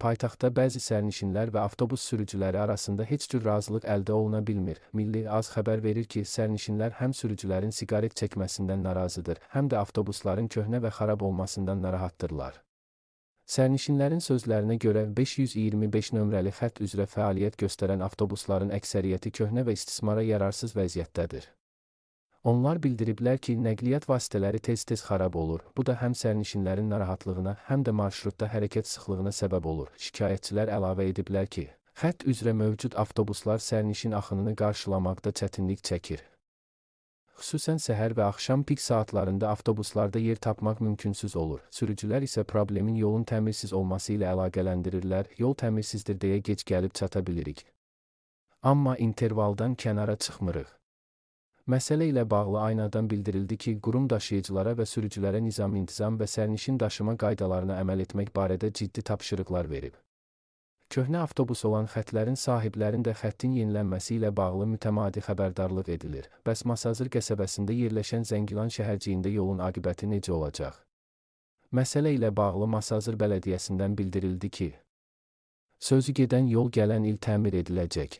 paytaxtda bəzi sərnişinlər və avtobus sürücüləri arasında heç cür razılıq əldə oluna bilmir. Milli AZ xəbər verir ki, sərnişinlər həm sürücülərin siqaret çəkməsindən narazıdır, həm də avtobusların köhnə və xarab olmasından narahatdırlar. Sərnişinlərin sözlərinə görə 525 nömrəli xətt üzrə fəaliyyət göstərən avtobusların əksəriyyəti köhnə və istismara yararsız vəziyyətdədir. Onlar bildiriblər ki, nəqliyyat vasitələri tez-tez xarab olur. Bu da həm sərnişinlərin narahatlığına, həm də marşrutda hərəkət sıxlığına səbəb olur. Şikayətçilər əlavə ediblər ki, xətt üzrə mövcud avtobuslar sərnişin axınını qarşılamaqda çətinlik çəkir. Xüsusən səhər və axşam pik saatlarında avtobuslarda yer tapmaq mümkünsüz olur. Sürücülər isə problemin yolun təmirsiz olması ilə əlaqələndirirlər. Yol təmirsizdir deyə gec gəlib çata bilirik. Amma intervaldan kənara çıxmırıq. Məsələ ilə bağlı Aynadan bildirildi ki, qurum daşıyıcılara və sürücülərə nizam-intizam və sərnişin daşıma qaydalarına əməl etmək barədə ciddi tapşırıqlar verib. Köhnə avtobus olan xəttlərin sahiblərinin də xəttin yenilənməsi ilə bağlı mütəmadi xəbərdarlıq edilir. Bəs Masazır qəsəbəsində yerləşən Zəngilan şəhərciyində yolun aqibəti necə olacaq? Məsələ ilə bağlı Masazır bələdiyyəsindən bildirildi ki, sözü gedən yol gələn il təmir ediləcək.